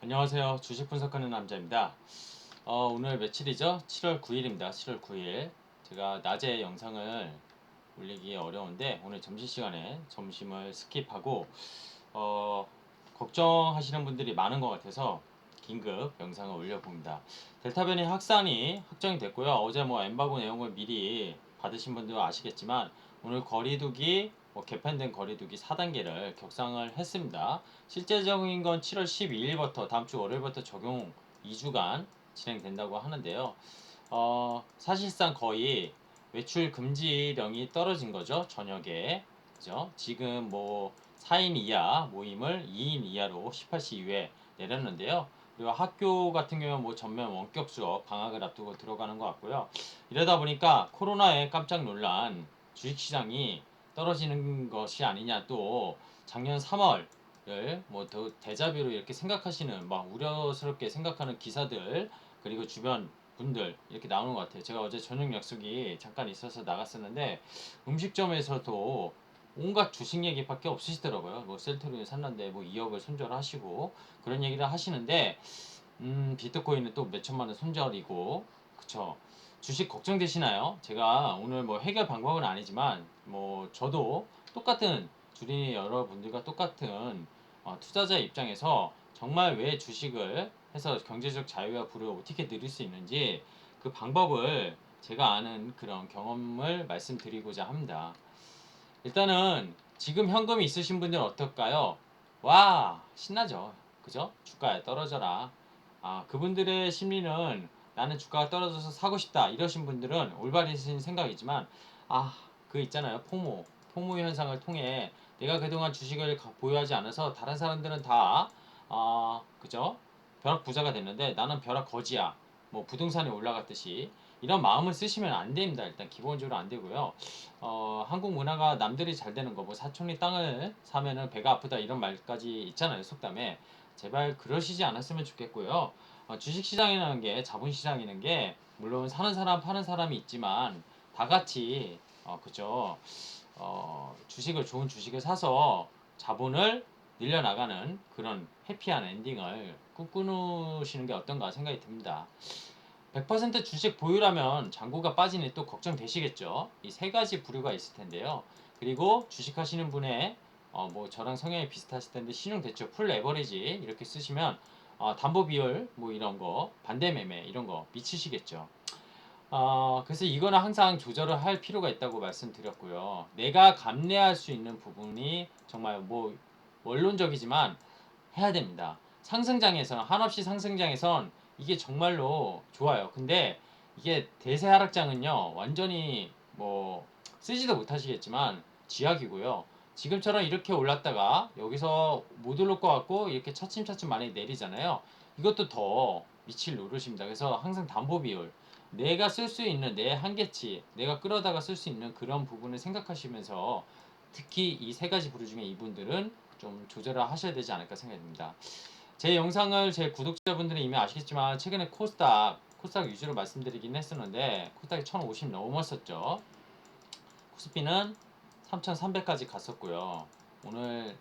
안녕하세요. 주식 분석하는 남자입니다. 오늘 며칠이죠? 7월 9일입니다. 7월 9일. 제가 낮에 영상을 올리기 어려운데 오늘 점심시간에 점심을 스킵하고 어, 걱정하시는 분들이 많은 것 같아서 긴급 영상을 올려봅니다. 델타 변이 확산이 확정이 됐고요. 어제 뭐 엠바고 내용을 미리 받으신 분들은 아시겠지만 오늘 거리두기 개편된 거리두기 4단계를 격상을 했습니다. 실제적인 건 7월 12일부터 다음 주 월요일부터 적용 2주간 진행된다고 하는데요. 사실상 거의 외출 금지령이 떨어진 거죠. 저녁에. 그죠? 지금 뭐 4인 이하 모임을 2인 이하로 18시 이후에 내렸는데요. 그리고 학교 같은 경우는 뭐 전면 원격 수업 방학을 앞두고 들어가는 것 같고요. 이러다 보니까 코로나에 깜짝 놀란 주식시장이 떨어지는 것이 아니냐, 또 작년 3월을 뭐 더 데자뷰로 이렇게 생각하시는, 막 우려스럽게 생각하는 기사들, 그리고 주변 분들 이렇게 나오는 것 같아요. 제가 어제 저녁 약속이 잠깐 있어서 나갔었는데 음식점에서도 온갖 주식 얘기밖에 없으시더라고요. 뭐 셀트리온 샀는데 뭐 2억을 손절하시고 그런 얘기를 하시는데, 비트코인은 또 몇천만 원 손절이고, 그쵸? 주식 걱정되시나요? 제가 오늘 뭐 해결 방법은 아니지만 뭐 저도 똑같은, 주린이 여러분들과 똑같은 투자자 입장에서 정말 왜 주식을 해서 경제적 자유와 부를 어떻게 누릴 수 있는지 그 방법을 제가 아는 그런 경험을 말씀드리고자 합니다. 일단은 지금 현금이 있으신 분들은 어떨까요? 와, 신나죠. 그죠? 주가에 떨어져라. 그분들의 심리는 나는 주가가 떨어져서 사고 싶다 이러신 분들은 올바르신 생각이지만, 아, 그 있잖아요. 포모 현상을 통해 내가 그동안 주식을 보유하지 않아서 다른 사람들은 다 그죠? 벼락 부자가 됐는데 나는 벼락 거지야. 뭐 부동산이 올라갔듯이 이런 마음을 쓰시면 안 됩니다. 일단 기본적으로 안 되고요. 한국 문화가 남들이 잘 되는 거, 뭐 사촌이 땅을 사면은 배가 아프다 이런 말까지 있잖아요, 속담에. 제발 그러시지 않았으면 좋겠고요. 주식시장이라는 게, 자본시장이라는 게 물론 사는 사람 파는 사람이 있지만 다 같이 그죠? 주식을, 좋은 주식을 사서 자본을 늘려나가는 그런 해피한 엔딩을 꿈꾸시는 게 어떤가 생각이 듭니다. 100% 주식 보유라면 잔고가 빠지니 또 걱정되시겠죠. 이 세 가지 부류가 있을 텐데요. 그리고 주식 하시는 분의 뭐 저랑 성향이 비슷하실 텐데 신용대출 풀 레버리지 이렇게 쓰시면 담보 비율 뭐 이런 거, 반대 매매 이런 거 미치시겠죠. 그래서 이거는 항상 조절을 할 필요가 있다고 말씀드렸고요. 내가 감내할 수 있는 부분이 정말 뭐 원론적이지만 해야 됩니다. 상승장에서는, 한없이 상승장에선 이게 정말로 좋아요. 근데 이게 대세 하락장은요, 완전히 뭐 쓰지도 못하시겠지만 쥐약이고요. 지금처럼 이렇게 올랐다가 여기서 못 오를 것 같고 이렇게 차츰차츰 많이 내리잖아요. 이것도 더 미칠 노릇입니다. 그래서 항상 담보 비율, 내가 쓸 수 있는 내 한계치, 내가 끌어다가 쓸 수 있는 그런 부분을 생각하시면서 특히 이 세 가지 부류 중에 이분들은 좀 조절을 하셔야 되지 않을까 생각됩니다. 제 영상을 제 구독자분들은 이미 아시겠지만 최근에 코스닥 위주로 말씀드리긴 했었는데 코스닥이 1050 넘었었죠. 코스피는 3300까지 갔었고요. 오늘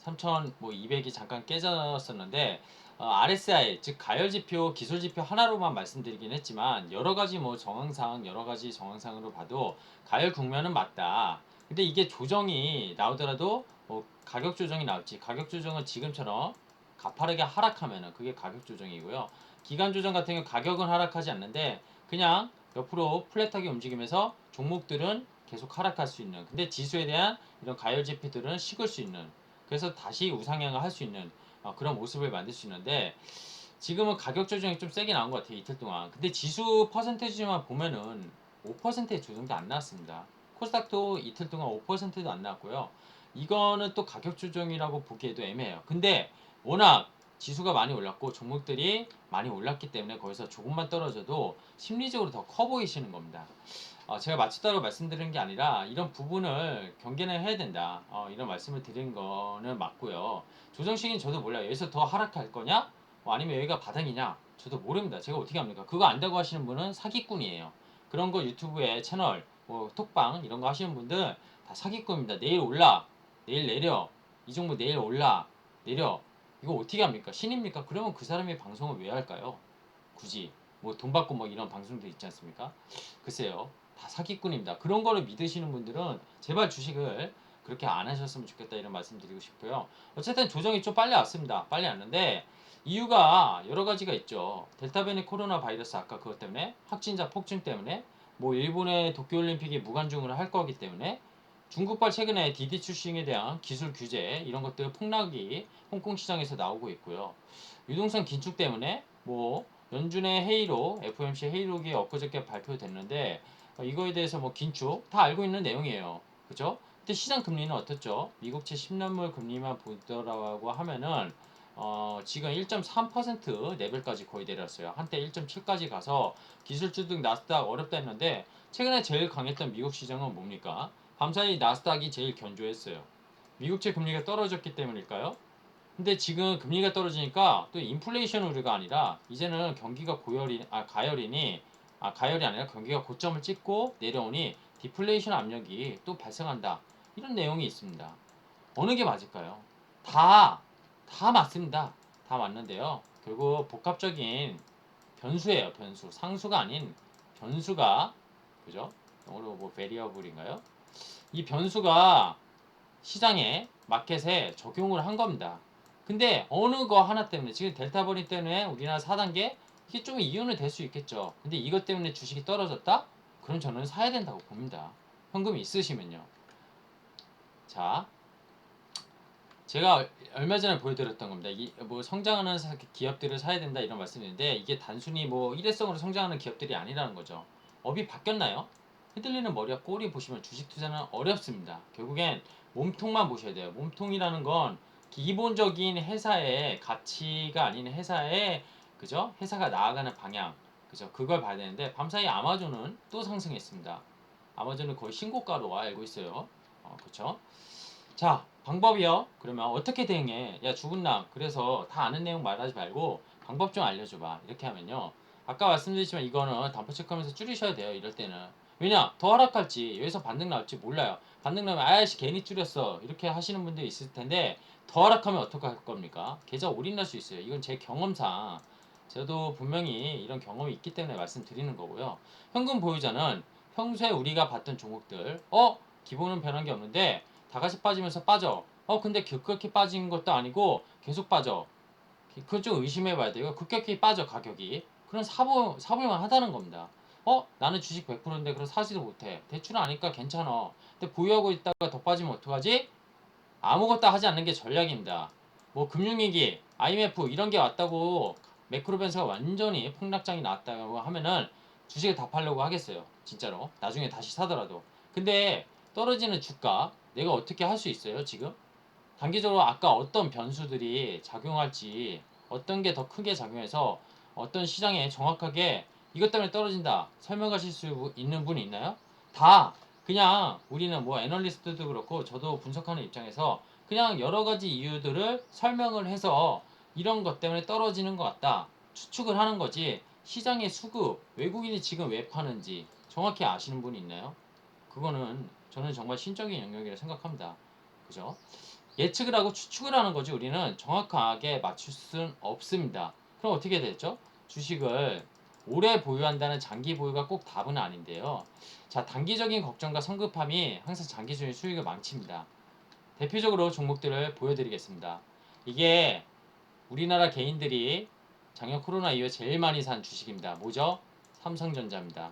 3200이 잠깐 깨졌었는데, RSI 즉 가열지표, 기술지표 하나로만 말씀드리긴 했지만 여러가지 뭐 정황상, 여러가지 정황상으로 봐도 가열 국면은 맞다. 근데 이게 조정이 나오더라도 뭐 가격 조정이 나올지, 가격 조정은 지금처럼 가파르게 하락하면은 그게 가격 조정이고요. 기간 조정 같은 경우 가격은 하락하지 않는데 그냥 옆으로 플랫하게 움직이면서 종목들은 계속 하락할 수 있는, 근데 지수에 대한 이런 가열지표들은 식을 수 있는, 그래서 다시 우상향을 할 수 있는 그런 모습을 만들 수 있는데, 지금은 가격 조정이 좀 세게 나온 것 같아요, 이틀 동안. 근데 지수 퍼센테이지만 보면은 5%의 조정도 안 나왔습니다. 코스닥도 이틀 동안 5%도 안 나왔고요. 이거는 또 가격 조정이라고 보기에도 애매해요. 근데 워낙 지수가 많이 올랐고 종목들이 많이 올랐기 때문에 거기서 조금만 떨어져도 심리적으로 더 커 보이시는 겁니다. 제가 마치다로 말씀드리는 게 아니라 이런 부분을 경계는 해야 된다. 이런 말씀을 드린 거는 맞고요. 조정 시기는 저도 몰라요. 여기서 더 하락할 거냐? 아니면 여기가 바닥이냐? 저도 모릅니다. 제가 어떻게 합니까? 그거 안다고 하시는 분은 사기꾼이에요. 그런 거 유튜브에 채널, 뭐 톡방 이런 거 하시는 분들 다 사기꾼입니다. 내일 올라, 내일 내려, 이 종목 내일 올라, 내려. 이거 어떻게 합니까? 신입니까? 그러면 그 사람이 방송을 왜 할까요? 굳이 뭐 돈 받고 뭐 이런 방송도 있지 않습니까? 글쎄요, 다 사기꾼입니다. 그런 거를 믿으시는 분들은 제발 주식을 그렇게 안 하셨으면 좋겠다 이런 말씀 드리고 싶고요. 어쨌든 조정이 좀 빨리 왔습니다. 빨리 왔는데 이유가 여러 가지가 있죠. 델타 변이 코로나 바이러스 아까 그것 때문에 확진자 폭증 때문에 뭐 일본의 도쿄올림픽이 무관중을 할 거기 때문에 중국발 최근에 디디 출시에 대한 기술 규제 이런 것들 폭락이 홍콩 시장에서 나오고 있고요. 유동성 긴축 때문에 뭐 연준의 회의로 FOMC 회의록이 엊그저께 발표됐는데 이거에 대해서 뭐 긴축 다 알고 있는 내용이에요. 그죠? 근데 시장 금리는 어떻죠? 미국채 10년물 금리만 보더라고 하면은 지금 1.3% 레벨까지 거의 내렸어요. 한때 1.7까지 가서 기술주등 나스닥 어렵다 했는데 최근에 제일 강했던 미국 시장은 뭡니까? 밤사이 나스닥이 제일 견조했어요. 미국채 금리가 떨어졌기 때문일까요? 근데 지금 금리가 떨어지니까 또 인플레이션 우려가 아니라 이제는 경기가 가열이 아니라 경기가 고점을 찍고 내려오니 디플레이션 압력이 또 발생한다. 이런 내용이 있습니다. 어느 게 맞을까요? 다, 다 맞습니다. 다 맞는데요. 결국 복합적인 변수예요. 변수. 상수가 아닌 변수가, 그죠? 영어로 뭐 variable인가요? 이 변수가 시장에 마켓에 적용을 한 겁니다. 근데 어느 거 하나 때문에 지금 델타 버리 때문에 우리나라 4단계 이게 좀 이유는 될 수 있겠죠. 근데 이것 때문에 주식이 떨어졌다? 그럼 저는 사야 된다고 봅니다. 현금이 있으시면요. 자, 제가 얼마 전에 보여드렸던 겁니다. 뭐 성장하는 기업들을 사야 된다 이런 말씀인데 이게 단순히 뭐 일회성으로 성장하는 기업들이 아니라는 거죠. 업이 바뀌었나요? 흔들리는 머리와 꼬리 보시면 주식 투자는 어렵습니다. 결국엔 몸통만 보셔야 돼요. 몸통이라는 건 기본적인 회사의 가치가 아닌 회사의 그죠? 회사가 나아가는 방향 그죠? 그걸 봐야 되는데 밤사이 아마존은 또 상승했습니다. 아마존은 거의 신고가로 알고 있어요. 그렇죠? 자, 방법이요. 그러면 어떻게 대응해? 야, 죽은 남. 그래서 다 아는 내용 말하지 말고 방법 좀 알려줘봐. 이렇게 하면요. 아까 말씀드렸지만 이거는 단포 체크하면서 줄이셔야 돼요. 이럴 때는. 왜냐? 더 하락할지, 여기서 반등 나올지 몰라요. 반등 나면 아이씨 괜히 줄였어. 이렇게 하시는 분들이 있을 텐데 더 하락하면 어떻게 할 겁니까? 계좌 올인 날 수 있어요. 이건 제 경험상 저도 분명히 이런 경험이 있기 때문에 말씀드리는 거고요. 현금 보유자는 평소에 우리가 봤던 종목들, 기본은 변한 게 없는데 다 같이 빠지면서 빠져. 근데 급격히 빠진 것도 아니고 계속 빠져. 그걸 좀 의심해 봐야 돼요. 급격히 빠져, 가격이. 그럼 사볼만 하다는 겁니다. 나는 주식 100%인데 그럼 사지도 못해. 대출은 아니까 괜찮아. 근데 보유하고 있다가 더 빠지면 어떡하지? 아무것도 하지 않는 게 전략입니다. 뭐 금융위기, IMF 이런 게 왔다고 매크로 변수가 완전히 폭락장이 나왔다고 하면은 주식을 다 팔려고 하겠어요. 진짜로. 나중에 다시 사더라도. 근데 떨어지는 주가 내가 어떻게 할 수 있어요, 지금? 단기적으로 아까 어떤 변수들이 작용할지 어떤 게 더 크게 작용해서 어떤 시장에 정확하게 이것 때문에 떨어진다 설명하실 수 있는 분이 있나요? 다 그냥 우리는 뭐 애널리스트도 그렇고 저도 분석하는 입장에서 그냥 여러 가지 이유들을 설명을 해서 이런 것 때문에 떨어지는 것 같다 추측을 하는 거지 시장의 수급 외국인이 지금 왜 파는지 정확히 아시는 분이 있나요? 그거는 저는 정말 신적인 영역이라 생각합니다. 그죠? 예측을 하고 추측을 하는 거지 우리는 정확하게 맞출 수는 없습니다. 그럼 어떻게 되죠? 주식을 오래 보유한다는 장기 보유가 꼭 답은 아닌데요. 자, 단기적인 걱정과 성급함이 항상 장기적인 수익을 망칩니다. 대표적으로 종목들을 보여드리겠습니다. 이게 우리나라 개인들이 작년 코로나 이후에 제일 많이 산 주식입니다. 뭐죠? 삼성전자입니다.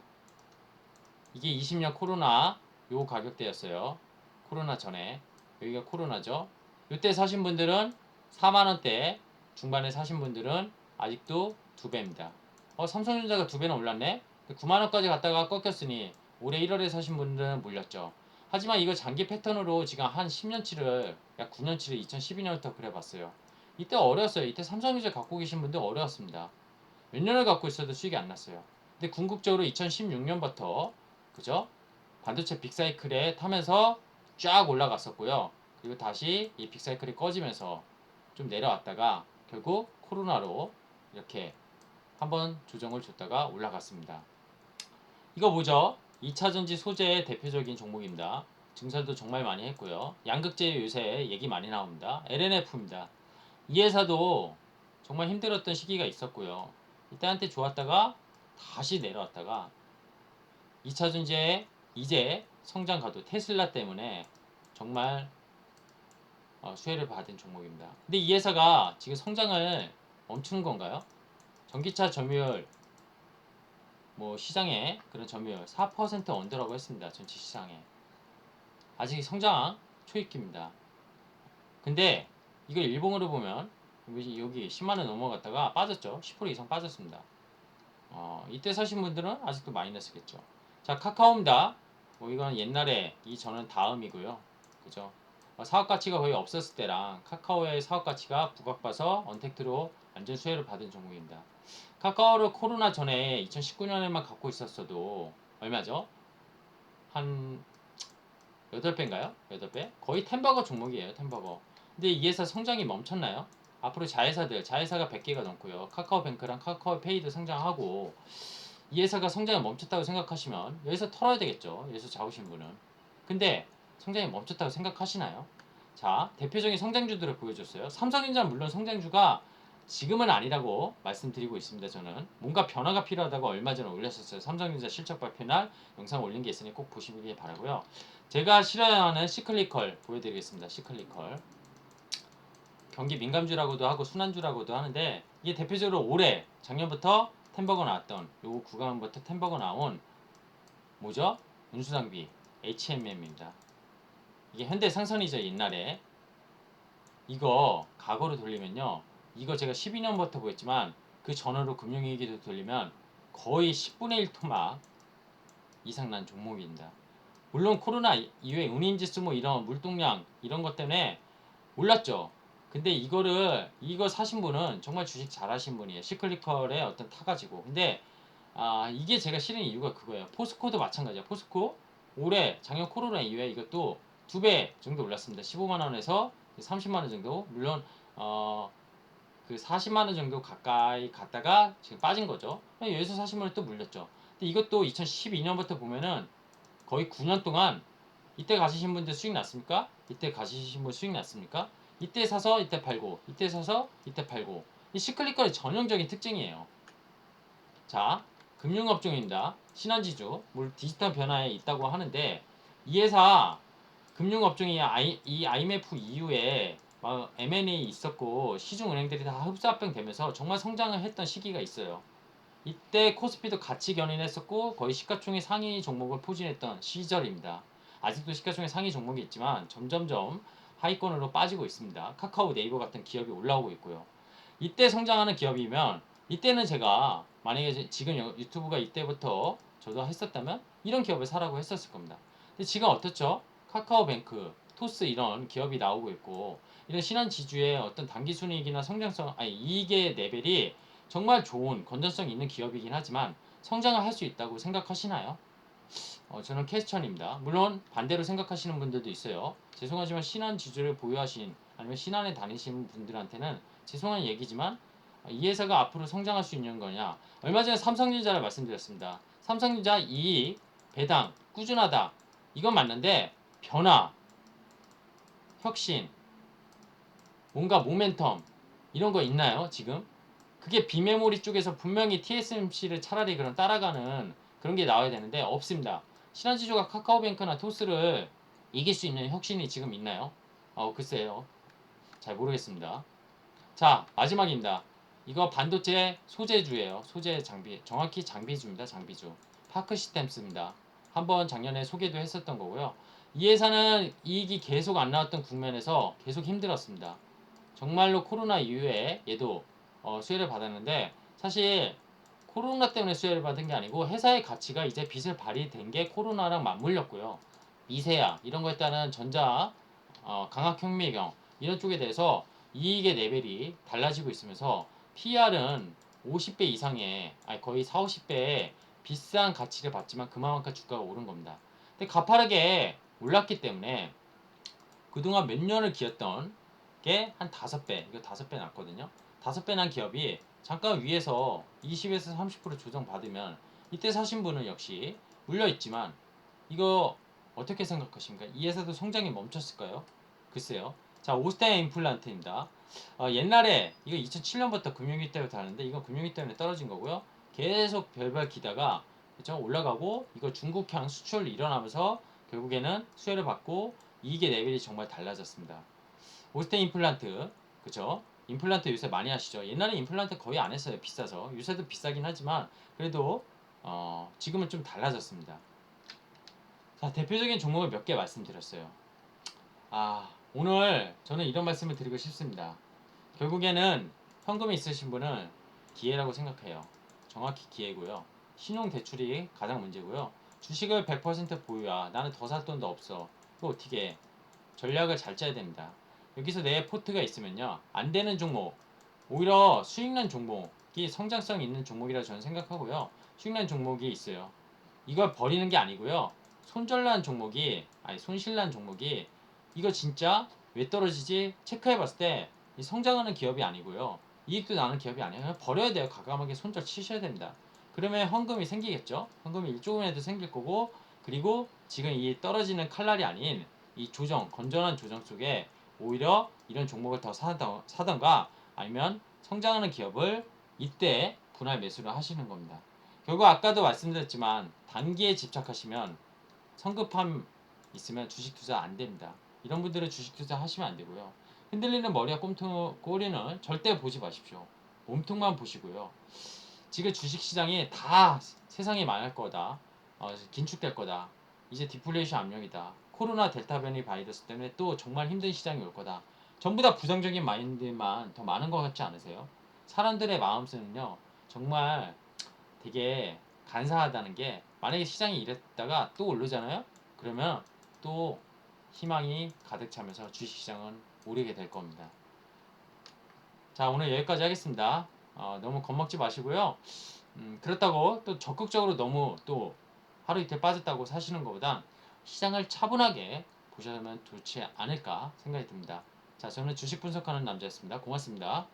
이게 20년 코로나 요 가격대였어요. 코로나 전에. 여기가 코로나죠. 이때 사신 분들은 4만원대 중반에 사신 분들은 아직도 2배입니다. 삼성전자가 2배나 올랐네? 9만원까지 갔다가 꺾였으니 올해 1월에 사신 분들은 몰렸죠. 하지만 이거 장기 패턴으로 지금 한 10년치를 약 9년치를 2012년부터 그려봤어요. 이때 어려웠어요. 이때 삼성전자 갖고 계신 분들 어려웠습니다. 몇 년을 갖고 있어도 수익이 안 났어요. 근데 궁극적으로 2016년부터 그죠? 반도체 빅사이클에 타면서 쫙 올라갔었고요. 그리고 다시 이 빅사이클이 꺼지면서 좀 내려왔다가 결국 코로나로 이렇게 한번 조정을 줬다가 올라갔습니다. 이거 뭐죠? 2차전지 소재의 대표적인 종목입니다. 증설도 정말 많이 했고요. 양극재 요새 얘기 많이 나옵니다. LNF입니다. 이 회사도 정말 힘들었던 시기가 있었고요. 이때 한때 좋았다가 다시 내려왔다가 2차 전지에 이제 성장 가도 테슬라 때문에 정말 수혜를 받은 종목입니다. 근데 이 회사가 지금 성장을 멈추는 건가요? 전기차 점유율 뭐 시장에 그런 점유율 4% 언더라고 했습니다. 전체 시장에 아직 성장 초입기입니다. 근데 이거 일봉으로 보면 여기 10만원 넘어갔다가 빠졌죠. 10% 이상 빠졌습니다. 이때 사신 분들은 아직도 마이너스겠죠. 자, 카카오입니다. 뭐 이건 옛날에 이 저는 다음이고요. 그죠? 사업 가치가 거의 없었을 때랑 카카오의 사업 가치가 부각봐서 언택트로 완전 수혜를 받은 종목입니다. 카카오를 코로나 전에 2019년에만 갖고 있었어도 얼마죠? 한 8배인가요? 8배? 거의 템버거 종목이에요. 템버거. 근데 이 회사 성장이 멈췄나요? 앞으로 자회사가 100개가 넘고요. 카카오뱅크랑 카카오페이도 성장하고 이 회사가 성장이 멈췄다고 생각하시면 여기서 털어야 되겠죠. 여기서 잡으신 분은. 근데 성장이 멈췄다고 생각하시나요? 자, 대표적인 성장주들을 보여줬어요. 삼성전자는 물론 성장주가 지금은 아니라고 말씀드리고 있습니다. 저는 뭔가 변화가 필요하다고 얼마 전에 올렸었어요. 삼성전자 실적 발표 날 영상 올린 게 있으니 꼭 보시길 바라고요. 제가 싫어하는 시클리컬 보여드리겠습니다. 시클리컬 경기 민감주라고도 하고 순환주라고도 하는데 이게 대표적으로 올해 작년부터 템버거 나왔던 요 구간부터 템버거 나온 뭐죠? 운수장비 HMM입니다. 이게 현대상선이죠. 옛날에 이거 과거로 돌리면요, 이거 제가 12년부터 보였지만 그 전후로 금융위기도 돌리면 거의 10분의 1 토막 이상 난 종목입니다. 물론 코로나 이후에 운임지수 뭐 이런 물동량 이런 것 때문에 올랐죠. 근데 이거 사신 분은 정말 주식 잘하신 분이에요. 시클리컬의 어떤 타가지고. 근데 이게 제가 싫은 이유가 그거예요. 포스코도 마찬가지야. 포스코 올해 작년 코로나 이후에 이것도 2배 정도 올랐습니다. 15만 원에서 30만 원 정도. 물론 그 40만 원 정도 가까이 갔다가 지금 빠진 거죠. 여기서 사신 분은 또 물렸죠. 근데 이것도 2012년부터 보면은 거의 9년 동안 이때 가시신 분들 수익 났습니까? 이때 가시신 분 수익 났습니까? 이때 사서 이때 팔고, 이때 사서 이때 팔고. 이 시클리컬의 전형적인 특징이에요. 자, 금융업종입니다. 신한지주, 물 디지털 변화에 있다고 하는데 이 회사 금융업종이 이 IMF 이후에 막 M&A 있었고 시중은행들이 다 흡사합병 되면서 정말 성장을 했던 시기가 있어요. 이때 코스피도 같이 견인했었고 거의 시가총액 상위 종목을 포진했던 시절입니다. 아직도 시가총액 상위 종목이 있지만 점점점 하위권으로 빠지고 있습니다. 카카오, 네이버 같은 기업이 올라오고 있고요. 이때 성장하는 기업이면 이때는 제가 만약에 지금 유튜브가 이때부터 저도 했었다면 이런 기업을 사라고 했었을 겁니다. 근데 지금 어떻죠? 카카오뱅크, 토스 이런 기업이 나오고 있고 이런 신한지주의 어떤 당기순이익이나 성장성, 아니 이익의 레벨이 정말 좋은 건전성 있는 기업이긴 하지만 성장을 할 수 있다고 생각하시나요? 저는 캐스천입니다. 물론 반대로 생각하시는 분들도 있어요. 죄송하지만 신한지주를 보유하신 아니면 신한에 다니시는 분들한테는 죄송한 얘기지만 이 회사가 앞으로 성장할 수 있는 거냐. 얼마 전에 삼성전자를 말씀드렸습니다. 삼성전자 이익, 배당, 꾸준하다. 이건 맞는데 변화, 혁신, 뭔가 모멘텀 이런 거 있나요 지금? 그게 비메모리 쪽에서 분명히 TSMC를 차라리 그런 따라가는 그런 게 나와야 되는데 없습니다. 신한지주가 카카오뱅크나 토스를 이길 수 있는 혁신이 지금 있나요? 글쎄요. 잘 모르겠습니다. 자, 마지막입니다. 이거 반도체 소재주예요. 소재 장비. 정확히 장비주입니다. 장비주. 파크시스템스입니다. 한번 작년에 소개도 했었던 거고요. 이 회사는 이익이 계속 안 나왔던 국면에서 계속 힘들었습니다. 정말로 코로나 이후에 얘도 수혜를 받았는데 사실 코로나 때문에 수혜를 받은 게 아니고 회사의 가치가 이제 빚을 발휘된 게 코로나랑 맞물렸고요. 미세야 이런 거에 따른 전자 강학혁미경 이런 쪽에 대해서 이익의 레벨이 달라지고 있으면서 PR은 50배 이상의 아니 거의 4, 50배의 비싼 가치를 받지만 그만큼 주가가 오른 겁니다. 근데 가파르게 올랐기 때문에 그동안 몇 년을 기었던 게 한 5배, 이거 5배 났거든요. 5배 난 기업이 잠깐 위에서 20에서 30% 조정받으면 이때 사신 분은 역시 물려있지만 이거 어떻게 생각하십니까? 이 회사도 성장이 멈췄을까요? 글쎄요. 자, 오스테 임플란트입니다. 옛날에 이거 2007년부터 금융위 때부터 하는데 이건 금융위 때문에 떨어진 거고요. 계속 별별 기다가 그쵸? 올라가고 이거 중국향 수출 일어나면서 결국에는 수혜를 받고 이익의 레벨이 정말 달라졌습니다. 오스테 임플란트 그쵸? 임플란트 요새 많이 하시죠. 옛날에 임플란트 거의 안 했어요. 비싸서. 요새도 비싸긴 하지만 그래도 지금은 좀 달라졌습니다. 자, 대표적인 종목을 몇 개 말씀드렸어요. 오늘 저는 이런 말씀을 드리고 싶습니다. 결국에는 현금이 있으신 분은 기회라고 생각해요. 정확히 기회고요. 신용 대출이 가장 문제고요. 주식을 100% 보유야. 나는 더 살 돈도 없어. 그거 어떻게 해? 전략을 잘 짜야 됩니다. 여기서 내 포트가 있으면요. 안 되는 종목, 오히려 수익난 종목이 성장성 있는 종목이라 저는 생각하고요. 수익난 종목이 있어요. 이걸 버리는 게 아니고요. 손절난 종목이, 아니 손실난 종목이 이거 진짜 왜 떨어지지 체크해 봤을 때 성장하는 기업이 아니고요. 이익도 나는 기업이 아니에요. 그냥 버려야 돼요. 과감하게 손절 치셔야 됩니다. 그러면 현금이 생기겠죠. 현금이 조금이라도 생길 거고, 그리고 지금 이 떨어지는 칼날이 아닌 이 조정, 건전한 조정 속에 오히려 이런 종목을 더 사던가 아니면 성장하는 기업을 이때 분할 매수를 하시는 겁니다. 결국 아까도 말씀드렸지만 단기에 집착하시면 성급함 있으면 주식 투자 안 됩니다. 이런 분들은 주식 투자 하시면 안 되고요. 흔들리는 머리와 꼬리는 절대 보지 마십시오. 몸통만 보시고요. 지금 주식 시장이 다 세상이 망할 거다. 긴축될 거다. 이제 디플레이션 압력이다. 코로나 델타 변이 바이러스 때문에 또 정말 힘든 시장이 올 거다. 전부 다 부정적인 마인드만 더 많은 것 같지 않으세요? 사람들의 마음속은요. 정말 되게 간사하다는 게 만약에 시장이 이랬다가 또 오르잖아요. 그러면 또 희망이 가득 차면서 주식시장은 오르게 될 겁니다. 자, 오늘 여기까지 하겠습니다. 너무 겁먹지 마시고요. 그렇다고 또 적극적으로 너무 또 하루 이틀 빠졌다고 사시는 것보단 시장을 차분하게 보셔면 좋지 않을까 생각이 듭니다. 자, 저는 주식 분석하는 남자였습니다. 고맙습니다.